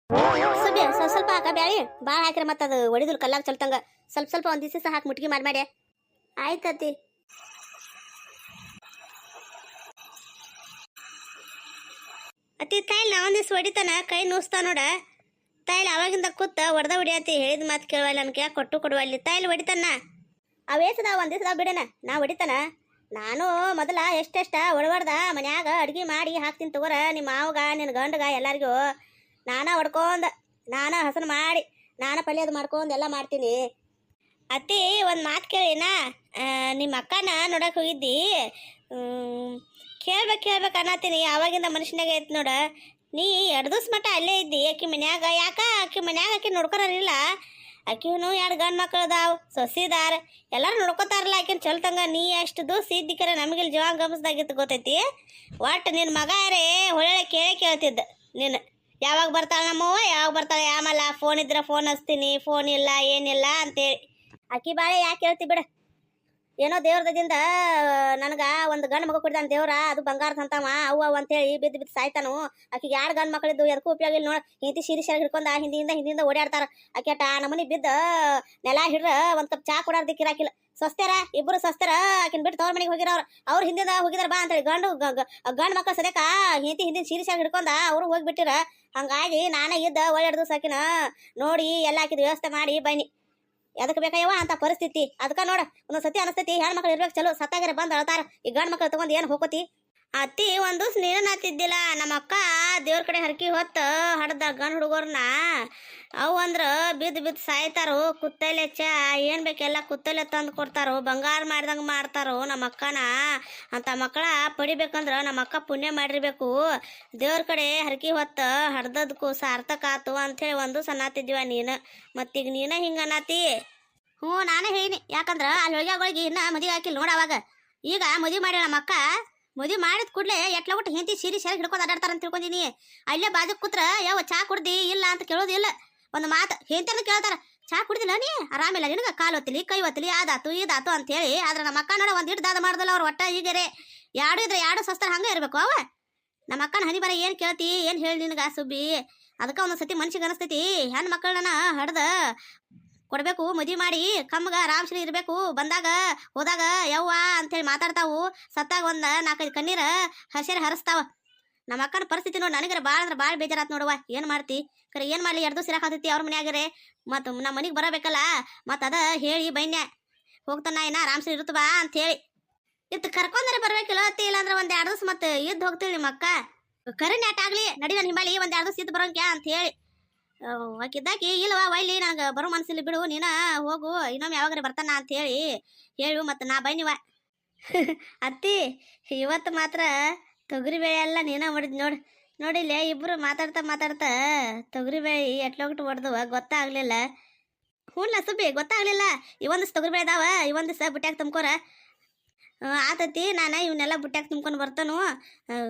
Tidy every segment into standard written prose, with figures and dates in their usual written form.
ಸುಬ್ಬಿ ಸ್ವಲ್ಪ ಸ್ವಲ್ಪ ಹಾಕ ಬ್ಯಾಳಿ ಭಾಳ ಹಾಕಿರ ಮತ್ತೆ ಅದು ಒಡಿದುಲ್ ಕಲ್ಲಾಗ ಚಲ್ತಂಗ ಸ್ವಲ್ಪ ಸ್ವಲ್ಪ ಒಂದು ದಿವಸ ಹಾಕಿ ಮುಟ್ಗಿ ಮಾಡಿ ಆಯ್ತತಿ. ಅತಿ ತಾಯಿಲ್ ನಾ ಒಂದಿವ್ಸ ಹೊಡಿತಾನ ಕೈ ನುಸ್ತಾ ನೋಡ. ತಾಯಿಲ್ ಅವಾಗಿಂದ ಕೂತ ಹೊಡೆಯತಿ ಹೇಳಿದ ಮಾತು ಕೇಳುವಲ್ಲ ನನ್ಗೆ ಕೊಟ್ಟು ಕೊಡುವಲ್ಲಿ ತಾಯಿಲ್ ಹೊಡಿತಾನ. ಅವೇಸದ ಒಂದ್ ದಿವ್ಸದಾಗ ಬಿಡಣ ನಾ ಹೊಡಿತಾನ. ನಾನು ಮೊದಲ ಎಷ್ಟೆಷ್ಟ ಹೊಡಬಾರ್ದ ಮನ್ಯಾಗ ಅಡ್ಗೆ ಮಾಡಿ ಹಾಕ್ತೀನಿ ತಗೋರ ನಿಮ್ಮ ಮಾವಗ ನಿನ್ನ ಗಂಡಗ ಎಲ್ಲರಿಗೂ ನಾನ ಹೊಡ್ಕೊಂಡ್ ನಾನ ಹಸನ್ ಮಾಡಿ ನಾನ ಪಲ್ಯದ ಮಾಡ್ಕೊಂಡ್ ಎಲ್ಲ ಮಾಡ್ತೀನಿ. ಅತ್ತಿ ಒಂದು ಮಾತು ಕೇಳಿನ ನಿಮ್ಮ ಅಕ್ಕನ ನೋಡಕ್ ಹೋಗಿದ್ದಿ ಕೇಳ್ಬೇಕು ಅನ್ನತ್ತೀನಿ. ಆವಾಗಿಂದ ಮನುಷ್ಯನಾಗ ಐತ್ ನೋಡ ನೀ 2 ದಿವ್ಸ ಮಟ್ಟ ಅಲ್ಲೇ ಇದ್ದಿ ಆಕಿ ಮನ್ಯಾಗ. ಯಾಕ ಆಕಿ ಮನ್ಯಾಗ ಆಕಿ ನೋಡ್ಕೊರಿಲ್ಲ? ಆಕಿನು 2 ಗಂಡು ಮಕ್ಳು ಅದಾವ ಸೊಸಿದಾರ ಎಲ್ಲಾರು ನೋಡ್ಕೊತಾರಲ್ಲ ಆಕಿನ ಚಲ್ತಂಗ. ನೀ ಅಷ್ಟು ದಿವ್ಸ ಇದ್ದಿಕರ ನಮಗಿಲ್ಲಿ ಜೀವ ಗಮಸ್ದಾಗಿತ್ತು ಗೊತ್ತೈತಿ. ಒಟ್ಟು ನಿನ್ನ ಮಗ ಯಾರೇ ಹೊಳೆ ಕೇಳ್ತಿದ್ದ ನೀನು ಯಾವಾಗ ಬರ್ತಾಳ ನಮ್ಮವ್ವ ಯಾವಾಗ ಬರ್ತಾಳೆ ಆಮೇಲೆ ಫೋನ್ ಇದ್ರೆ ಫೋನ್ ಹಚ್ತೀನಿ ಫೋನ್ ಇಲ್ಲ ಏನಿಲ್ಲ ಅಂತೇಳಿ. ಆಕಿ ಬಾಳೆ ಯಾಕೆ ಹೇಳ್ತಿ ಬಿಡ. ಏನೋ ದೇವ್ರದಿಂದ ನನಗೆ ಒಂದು ಗಂಡು ಮಗ ಕೊಡ್ತಾನೆ ದೇವ್ರ ಅದು ಬಂಗಾರದ ಅಂತವ ಅವ್ವ ಅಂತೇಳಿ ಬಿದ್ದು ಸಾಯ್ತಾನು. ಆಕಿಗೆ 2 ಗಂಡು ಮಕ್ಕಳಿದ್ದು ಎದಕ್ಕೂ ಉಪಯೋಗ ಇಲ್ಲ ನೋಡ. ಹಿಂದಿ ಸೀರೆ ಹಿಡ್ಕೊಂಡ ಹಿಂದಿಂದ ಓಡಾಡ್ತಾರ. ಆಕೆ ಅಟ ನಮ್ಮನಿ ಬಿದ್ದ ನೆಲ ಹಿಡ್ರ ಒಂದು ಕಪ್ ಚಾ ಕೊಡಾರ್ದಿಕ್ಕಿರಾಕಿಲ್ಲ. ಸ್ವಸ್ಥರ ಇಬ್ಬರು ಸ್ವಸ್ಥರ ಆಕಿನ ಬಿಟ್ಟು ತವ್ರ ಮನೆಗೆ ಹೋಗಿರೋರು. ಅವ್ರು ಹಿಂದಿಂದ ಹೋಗಿದಾರ ಬಾ ಅಂತೇಳಿ ಗಂಡು ಮಕ್ಕಳು ಸದ್ಯಕ ಹಿಂದಿನ ಸೀರೆ ಹಿಡ್ಕೊಂಡ ಅವರು ಹೋಗಿಬಿಟ್ಟಿರ. ಹಂಗಾಗಿ ನಾನೇ ಇದ್ದ ಒಳ್ಳೆಡ್ದು ಸಾಕಿನ ನೋಡಿ ಎಲ್ಲ ಹಾಕಿದ ವ್ಯವಸ್ಥೆ ಮಾಡಿ ಬನ್ನಿ. ಎದಕ್ಕೆ ಬೇಕಾಯವ ಅಂತ ಪರಿಸ್ಥಿತಿ. ಅದಕ್ಕೆ ನೋಡ ಒಂದೊಂದ್ಸತಿ ಅನಸ್ತೈತಿ ಹೆಣ್ಮಕ್ಳು ಇರ್ಬೇಕು ಚಲೋ ಸತ್ತಾಗಿರ ಬಂದು ಅಳ್ತಾರ. ಈ ಗಂಡು ಮಕ್ಳು ತಗೊಂಡು ಏನು ಹೋಗೋತಿ. ಅತ್ತಿ ಒಂದು ದಿವ್ಸ ನೀನು ನಾತಿದ್ದಿಲ್ಲ ನಮ್ಮ ಅಕ್ಕ ದೇವ್ರ ಕಡೆ ಹರಕಿ ಹೊತ್ತು ಹಡ್ದ ಗಂಡು ಹುಡುಗರ್ನ ಅವು ಅಂದ್ರೆ ಬಿದ್ದು ಸಾಯ್ತಾರೋ. ಕುತ್ತಲೆ ಚಾ ಏನು ಬೇಕೆಲ್ಲ ಕುತ್ತಲೆ ತಂದು ಕೊಡ್ತಾರೋ. ಬಂಗಾರ ಮಾಡ್ದಂಗೆ ಮಾಡ್ತಾರೋ ನಮ್ಮ ಅಕ್ಕನ. ಅಂತ ಮಕ್ಕಳ ಪಡಿಬೇಕಂದ್ರೆ ನಮ್ಮ ಅಕ್ಕ ಪುಣ್ಯ ಮಾಡಿರ್ಬೇಕು. ದೇವ್ರ ಕಡೆ ಹರಕಿ ಹೊತ್ತು ಹಡ್ದದ್ಕು ಸಾರ್ಥಕ ಆತು ಅಂಥೇಳಿ ಒಂದು ಸನ್ನಾತಿದ್ದೀವ ನೀನು. ಮತ್ತೀಗ ನೀನು ಹಿಂಗೆ ಅನ್ನತಿ. ಹ್ಞೂ ನಾನೇ ಹೇಳಿನಿ. ಯಾಕಂದ್ರೆ ಅಲ್ಲಿ ಹೋಗಿ ಇನ್ನ ಮದುವೆ ಹಾಕಿಲ್ಲ ನೋಡ. ಅವಾಗ ಈಗ ಮದುವೆ ಮಾಡಿ ನಮ್ಮ ಅಕ್ಕ ಮದುವೆ ಮಾಡಿದ ಕೂಡಲೇ ಎಟ್ಲ ಒಟ್ಟು ಹೆಂಡತಿ ಸೀರೆ ಹಿಡ್ಕೊಂಡು ಅಡ್ಡಾಡ್ತಾರ ಅಂತ ತಿಳ್ಕೊಂಡಿನಿ. ಅಲ್ಲೇ ಬಾಜು ಕೂತ್ರ ಯಾವ ಚಾ ಕುಡ್ದಿ ಇಲ್ಲ ಅಂತ ಕೇಳೋದಿಲ್ಲ. ಒಂದು ಮಾತು ಹೆಂಡತಿಯನ್ನು ಕೇಳ್ತಾರ ಚಾ ಕುಡ್ದಿಲ್ಲ ನೀ ಆರಾಮಿಲ್ಲ ನಿನಗೆ ಕಾಲು ಒತ್ತಲಿ ಕೈ ಒತ್ತಲಿ ಅದಾತು ಇದಾತು ಅಂತ ಹೇಳಿ. ಆದ್ರೆ ನಮ್ಮ ಅಕ್ಕ ನೋಡ ಒಂದು ದಾದ ಮಾಡ್ದಲ್ಲ ಅವ್ರು ಒಟ್ಟ ಈಗರೆ 2 ಇದ್ರೆ 2 ಸ್ವಸ್ಥ ಹಂಗೆ ಇರಬೇಕು. ಅವ ನಮ್ಮ ಅಕ್ಕನ ಹನಿ ಬರ ಏನು ಕೇಳ್ತಿ ಏನು ಹೇಳಿ ನಿನಗ ಸುಬ್ಬಿ. ಅದಕ್ಕೆ ಒಂದೊಂದು ಸತಿ ಮನ್ಸಿಗೆ ಅನಿಸ್ತೈತಿ ಹೆಣ್ಣು ಮಕ್ಕಳನ್ನ ಹಡ್ದ ಕೊಡ್ಬೇಕು ಮದುವೆ ಮಾಡಿ ಕಮ್ಮಗ ಆರಾಮ್ಶ್ರೀ ಇರಬೇಕು. ಬಂದಾಗ ಹೋದಾಗ ಯವ್ವ ಅಂತೇಳಿ ಮಾತಾಡ್ತಾವು. ಸತ್ತಾಗ ಒಂದು 4-5 ಕಣ್ಣೀರ ಹಸಿರು ಹರಿಸ್ತಾವ. ನಮ್ಮ ಅಕ್ಕನ ಪರಿಸ್ಥಿತಿ ನೋಡಿ ನನಗರ ಭಾಳ ಅಂದ್ರೆ ಭಾಳ ಬೇಜಾರಾತ್ ನೋಡುವ. ಏನು ಮಾಡ್ತಿ ಕರೆ ಏನು ಮಾಡಲಿ 2 ದಿವಸ ಇರಾಕತ್ತೈತಿ ಅವ್ರ ಮನ್ಯಾಗರೆ. ಮತ್ತು ನಮ್ಮ ಮನೆಗೆ ಬರಬೇಕಲ್ಲ ಮತ್ತು ಅದ ಹೇಳಿ ಬೈನ್ಯ ಹೋಗ್ತಾನ ಏನ ಆರಾಮ್ಶ್ರೀ ಇರುತ್ತ ಬಾ ಅಂತ ಹೇಳಿ ಇತ್ತು ಕರ್ಕೊಂಡ್ರೆ ಬರ್ಬೇಕಿಲ್ಲ ಅತ್ತಿ. ಇಲ್ಲಾಂದ್ರೆ ಒಂದು 2 ದಿವಸ ಮತ್ತೆ ಇದ್ದು ಹೋಗ್ತೀವಿ ನಿಮ್ಮ ಅಕ್ಕ. ಕರೆ ನ್ಯಾಟ್ ಆಗಲಿ ನಡಿ ನಾನು ಹಿಂಬಾಲಿ ಒಂದು 2 ದಿವಸ ಇದ್ದು ಬರೋಂಕ್ಯಾ ಅಂತ ಹೇಳಿ ಆಕಿದ್ದಾಕಿ ಇಲ್ವಾ ಒಯ್ಲಿ ನನಗೆ ಬರೋ ಮನಸ್ಸಿಲ್ಲ ಬಿಡು ನೀನ ಹೋಗು ಇನ್ನೊಮ್ಮೆ ಯಾವಾಗಾರ ಬರ್ತಾನ ಅಂತ ಹೇಳು ಮತ್ತು ನಾ ಬೈನಿವ. ಅತ್ತಿ ಇವತ್ತು ಮಾತ್ರ ತೊಗರಿಬೇಳೆ ಎಲ್ಲ ನೀನ ಹೊಡಿದ್ ನೋಡಿಲ್ಲ. ಇಬ್ಬರು ಮಾತಾಡ್ತಾ ತೊಗರಿಬೇಳೆ ಎಟ್ಲೋಗ್ಟು ಹೊಡೆದವ ಗೊತ್ತಾಗ್ಲಿಲ್ಲ. ಹ್ಞೂಲ್ಲ ಸುಬ್ಬಿ ಗೊತ್ತಾಗ್ಲಿಲ್ಲ. ಇವೊಂದಿವ್ಸ ತೊಗರಿಬೇಳೆ ಅದಾವ ಇವೊಂದಿವ್ಸ ಬುಟ್ಟ್ಯಾಗ ತುಂಬ್ಕೋರ ಆತತಿ. ನಾನು ಇವನ್ನೆಲ್ಲ ಬುಟ್ಟ್ಯಾಗ ತುಂಬ್ಕೊಂಡು ಬರ್ತಾನು.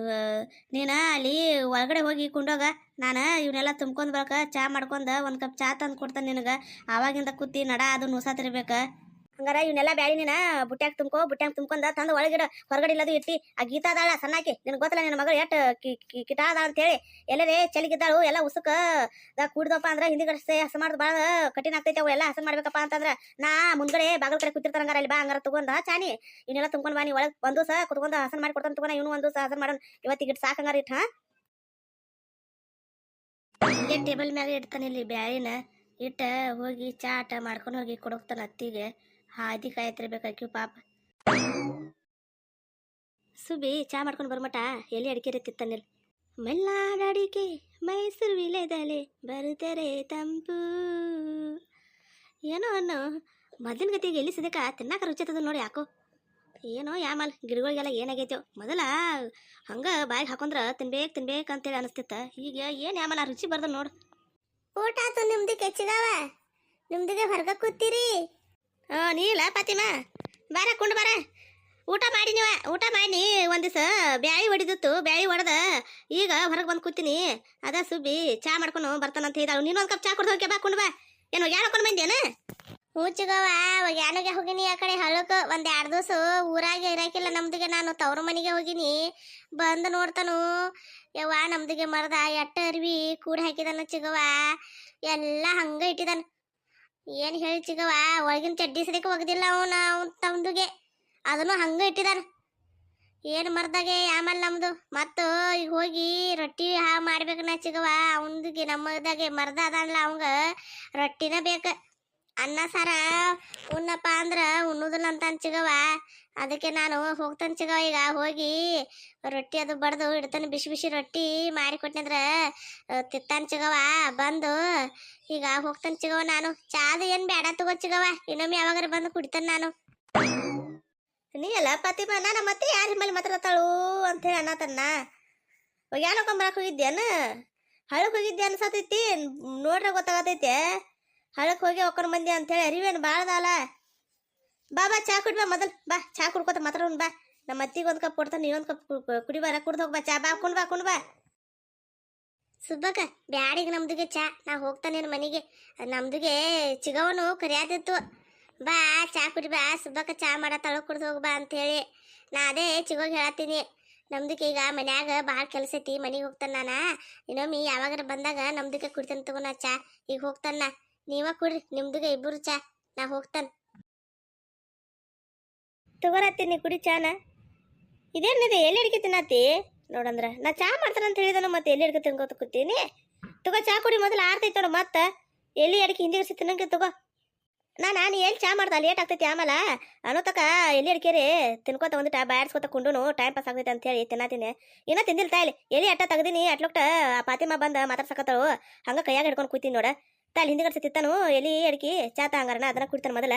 ನೀನು ಅಲ್ಲಿ ಒಳಗಡೆ ಹೋಗಿ ಕುಂಡೋಗ ನಾನು ಇವನ್ನೆಲ್ಲ ತುಂಬ್ಕೊಂಡು ಬರಕ ಚಾ ಮಾಡ್ಕೊಂಡು 1 ಕಪ್ ಚಾ ತಂದು ಕೊಡ್ತಾನೆ ನಿನಗೆ. ಆವಾಗಿಂದ ಕೂತಿ ನಡ ಅದು ನುಸಾತಿರ್ಬೇಕು. ಹಂಗಾರ ಇವನ್ನೆಲ್ಲ ಬ್ಯಾಳಿ ನೀನು ಬುಟ್ಟ್ಯಾಗ ತುಂಬ್ಕೊಂಡು ತಂದು ಒಳಗಿಡ ಹೊರಗಡೆ ಇಲ್ಲದು ಇಟ್ಟು. ಆ ಗೀತಾ ಅದಾಳ ಸಣ್ಣಾಕಿ ನಿನಗೆ ಗೊತ್ತಲ್ಲ ನಿನ್ನ ಮಗಳು ಎಷ್ಟು ಕಿಟ ಅದಾಳ ಅಂತೇಳಿ. ಎಲ್ಲರೇ ಚಲಿಗಿದ್ದಾಳು ಎಲ್ಲ ಉಸುಕದಾಗ ಕೂಡ್ದಪ್ಪ ಅಂದ್ರೆ ಹಿಂದಿಗಡೆ ಹಸ ಮಾಡೋದು ಭಾಳ ಕಠಿಣ ಆಗ್ತೈತೆ. ಅವು ಎಲ್ಲ ಹಸನ್ ಮಾಡ್ಬೇಕಪ್ಪ ಅಂತಂದ್ರೆ ನಾ ಮುಂದ್ಗಡೆ ಬಾಗಲ್ ಕಡೆ ಕೂತಿರ್ತಾರ. ಹಂಗಾರ ಅಲ್ಲಿ ಬಾ ಹಂಗಾರ ತಗೊಂಡ ಚಾನಿ ಇವನ್ನೆಲ್ಲ ತುಂಬ್ಕೊಂಡು ಬಾ. ನೀ ಒಳಗೆ ಒಂದು ದಿವಸ ಕುತ್ಕೊಂಡು ಹಸನ್ ಮಾಡಿ ಕೊಡ್ತಾನೆ ತಗೊಂಡ. ಇವನು ಒಂದು ದಿವಸ ಹಸನ್ ಮಾಡೋಣ ಇವತ್ತಿಗೆ ಇಟ್ಟು ಸಾಕಂಗಾರ ಇಟ್ಟು. ಹಿಂಗೆ ಟೇಬಲ್ ಮ್ಯಾಗ ಇಡ್ತಾನೆ ಇಲ್ಲಿ ಬ್ಯಾಳಿನ ಇಟ್ಟ ಹೋಗಿ ಚಾಟ ಮಾಡ್ಕೊಂಡು ಹೋಗಿ ಕೊಡೋಗ್ತಾನೆ ಅತ್ತಿಗೆ. ಹಾದಿ ಕಾಯ್ತಿರ್ಬೇಕಾಕಿ ಪಾಪ. ಸುಬ್ಬಿ ಚಾ ಮಾಡ್ಕೊಂಡು ಬರ್ಮಟ ಎಲ್ಲಿ ಅಡಿಕೆ ತಿತ್ತಾನಿಲ್ಲ. ಮೆಲ್ಲಾಡಡಿಕೆ ಮೈಸೂರು ವಿಲೆದಲೆ ಬರುತ್ತಾರೆ ತಂಪು ಏನೋ ಅನ್ನೋ ಮೊದಲಿನ ಗತಿಗೆ ಎಲ್ಲಿ ಸಿದಕ ತಿನ್ನಾಕ ರುಚಿತದ ನೋಡಿ. ಯಾಕೋ ಏನೋ ಯಾಮಲ್ ಗಿಡಗಳಿಗೆಲ್ಲ ಏನಾಗೈತೋ. ಮೊದಲ ಹಂಗೆ ಬಾಯಿಗೆ ಹಾಕೊಂಡ್ರೆ ತಿನ್ಬೇಕು ಅಂತೇಳಿ ಅನಿಸ್ತಿತ್ತ. ಈಗ ಏನು ಯಾಮಲ್ ಆ ರುಚಿ ಬರ್ದಲ್ ನೋಡು. ಊಟ ಆತು ನಿಮ್ದು ಕೆಚ್ಚಗವ ನಿಮ್ದಿಗೆ ಹೊರಗೆ ಕೂತೀರಿ. ನೀ ಇಲ್ಲ ಪಾತಿಮಾ ಬಾರ ಕುಂಡು ಬಾರ ಊಟ ಮಾಡಿ. ನೀವು ಊಟ ಮಾಡಿ ಒಂದು ದಿವಸ ಬ್ಯಾಳಿ ಹೊಡಿದಿತ್ತು. ಬ್ಯಾಳಿ ಹೊಡೆದ ಈಗ ಹೊರಗೆ ಬಂದು ಕೂತೀನಿ. ಅದ ಸುಬ್ಬಿ ಚಾ ಮಾಡ್ಕೊಂಡು ಬರ್ತಾನಂತ ಹೇಳಿದಾಳು. ನೀನು 1 ಕಪ್ ಚಾ ಕೊಡ್ದು ಹೋಗಿ ಬಾ ಕುಂಡು ಬಾ. ಏನು ಯಾರು ಹಾಕೊಂಡು ಬಂದೇನ? ಹೂಚಿಗವ ಯಾನಿಗೆ ಹೋಗಿನಿ ಆ ಕಡೆ ಹಳ್ಳಕ್ಕೆ. 1-2 ದಿವಸ ಊರಾಗೆ ಇರಾಕಿಲ್ಲ ನಮ್ದಿಗೆ. ನಾನು ತವ್ರ ಮನೆಗೆ ಹೋಗಿನಿ. ಬಂದು ನೋಡ್ತಾನು ಯವ್ವ ನಮ್ದಿಗೆ ಮರದ ಎಟ್ಟ ಅರ್ವಿ ಕೂಡ ಹಾಕಿದಾನ ಚಿಗವ್ವ. ಎಲ್ಲ ಹಂಗ ಇಟ್ಟಿದಾನ. ಏನ್ ಹೇಳಿ ಚಿಗವ್ವ, ಒಳಗಿನ ಚಡ್ಡಿ ಸದಿಕ ಒಗದಿಲ್ಲ ಅವನ ತಮ್ದುಗೆ, ಅದನ್ನು ಹಂಗ ಇಟ್ಟಿದಾನ. ಏನು ಮರ್ದಾಗೆ ಆಮೇಲೆ ನಮ್ದು ಮತ್ತು ಈಗ ಹೋಗಿ ರೊಟ್ಟಿ ಮಾಡ್ಬೇಕು ನಾ ಚಿಗವ್ವ. ಅವನ್ದಿಗೆ ನಮ್ಮದಾಗೆ ಮರ್ದ ಅದಲ್ಲ, ಅವಂಗ ರೊಟ್ಟಿನ ಬೇಕು. ಅನ್ನ ಸಾರ ಉಣ್ಣಪ್ಪ ಅಂದ್ರ ಉಣ್ಣುದಿಲ್ಲ ಅಂತ ಚಿಗವ್ವ. ಅದಕ್ಕೆ ನಾನು ಹೋಗ್ತಾನೆ ಚಿಗವ್ವ. ಈಗ ಹೋಗಿ ರೊಟ್ಟಿ ಅದು ಬಡ್ದು ಇಡ್ತಾನೆ. ಬಿಸಿ ಬಿಸಿ ರೊಟ್ಟಿ ಮಾಡಿ ಕೊಟ್ಟನಂದ್ರ ತಿತ್ತಾನ ಚಿಗವ್ವ. ಬಂದು ಈಗ ಹೋಗ್ತಾನೆ ಚಿಗವ್ವ. ನಾನು ಚಾದ ಏನ್ ಬೇಡ ತಗೋ ಚಿಗವ್ವ, ಇನ್ನೊಮ್ಮೆ ಯಾವಾಗಾರ ಬಂದು ಕುಡಿತಾನೆ ನಾನು. ನೀ ಎಲ್ಲ ಪತಿಮ ನಾನು ಮತ್ತೆ ಯಾರ ಹಿಮ್ಮಲ್ಲಿ ಮಾತಾಡ್ತಾಳು ಅಂತ ಹೇಳಿ ಅನ್ನತನ್ನ. ಯಾನಕೊಂಬರಕ್ಕೆ ಹೋಗಿದ್ಯಾನ? ಹಳಕ್ ಹೋಗಿದ್ದೆ ಅನ್ಸತೈತಿ. ನೋಡ್ರೆ ಗೊತ್ತಾಗತೈತೆ ಹಳಕ್ ಹೋಗಿ ಒಕ್ಕರ್ ಮಂದಿ ಅಂತೇಳಿ. ಅರಿವೇನು ಭಾಳದಲ್ಲ. ಬಾ ಬಾ ಚಾ ಕುಡಿ ಬಾ ಮೊದಲು. ಬಾ ಚಾ ಕುಡ್ಕೊತ ಮಾತಾಡೋಣ ಬಾ. ನಮ್ಮ ಅತ್ತಿಗೆ ಒಂದು ಕಪ್ ಕೊಡ್ತಾನೆ, ನೀನೊಂದು ಕಪ್ ಕುಡಿಬಾರ. ಕುಡ್ದು ಹೋಗಿ ಬಾ ಚಾ. ಬಾ ಕುಣ್ ಬಾ. ಸುಬ್ಬಕ್ಕ ಬ್ಯಾಡಿಗೆ ನಮ್ದುಗೆ ಚಾ. ನಾ ಹೋಗ್ತಾನೇನು ಮನೆಗೆ. ನಮ್ದುಗೆ ಚಿಗವನು ಕರಿಯಾತಿತ್ತು. ಬಾ ಚಾ ಕುಡಿ ಬಾ, ಸುಬ್ಬಕ್ಕ ಚಾ ಮಾಡತ್ತಾಳು, ಕುಡ್ದು ಹೋಗಿ ಬಾ ಅಂತೇಳಿ. ನಾ ಅದೇ ಚಿಗೋಗಿ ಹೇಳತ್ತೀನಿ. ನಮ್ದಕ್ಕೆ ಈಗ ಮನ್ಯಾಗ ಭಾಳ ಕೆಲಸ ಐತಿ, ಮನೆಗೆ ಹೋಗ್ತಾನ ನಾನ. ಇನ್ನೊಮ್ಮೆ ಯಾವಾಗಾರ ಬಂದಾಗ ನಮ್ದಕ್ಕೆ ಕುಡಿತಾನೆ ತಗೋಣ ಚಾ. ಈಗ ಹೋಗ್ತಾನ. ನೀವ ಕುಡ್ರಿ ನಿಮ್ದುಗೆ ಇಬ್ಬರು ಚಾ. ನಾ ಹೋಗ್ತಾನ. ತಗೋರತ್ತೀನಿ ಕುಡಿ ಚಾನ. ಇದೇನಿದೆ ಎಲ್ಲಿ ಅಡಿಕೆ ತಿನ್ನತ್ತಿ ನೋಡಂದ್ರ. ನಾ ಚಾ ಮಾಡ್ತಾನಂತ ಹೇಳಿದನು, ಮತ್ತೆ ಎಲ್ಲಿ ಅಡಿಕೆ ತಿನ್ಕೋತ ಕೂತೀನಿ. ತಗೋ ಚಾ ಕುಡಿ ಮೊದಲು. ಆರ್ತೈತೆ ನೋಡು ಮತ್ತೆ ಎಲ್ಲಿ ಅಡಿಕೆ ಹಿಂದಿ ಇರ್ಸಿ ತಿನ್ನಂಗೆ. ತಗೋ ನಾನು ಎಲ್ಲಿ ಚಾ ಮಾಡ್ದ ಲೇಟ್ ಆಗ್ತೈತಿ. ಆಮೇಲೆ ಅನ್ನೋತಕ ಎಲ್ಲಿ ಅಡಿಕೆರಿ ತಿನ್ಕೋತ ಒಂದಿಟ ಬಾಯಾಡ್ಸ್ಕೊತ ಕುಂಡುನು ಟೈಮ್ ಪಾಸ್ ಆಗ್ತೈತೆ ಅಂತ ಹೇಳಿ ತಿನ್ನತೀನಿ. ಇನ್ನೂ ತಿಂದಿಲ್ಲ ತಾಯಿಲಿ. ಎಲ್ಲಿ ಅಟ್ಟ ತೆಗ್ದೀನಿ. ಅಟ್ಲೊಕ್ಟ ಪಾತಿಮಾ ಬಂದ ಮಾತಾಡ್ಸಕತ್ತಳು. ಹಂಗ ಕೈಯಾಗ ಹಿಡ್ಕೊಂಡು ಕೂತೀನಿ ನೋಡ. ತಾಲಿ ಹಿಂದಿಗಡ್ಸಿ ತಿತ್ತಾನು ಎಲ್ಲಿ ಅಡಿಕೆ ಚಾ ಹಂಗಾರನ ಅದನ್ನ ಕುಡಿತಾನೆ ಮೊದಲ.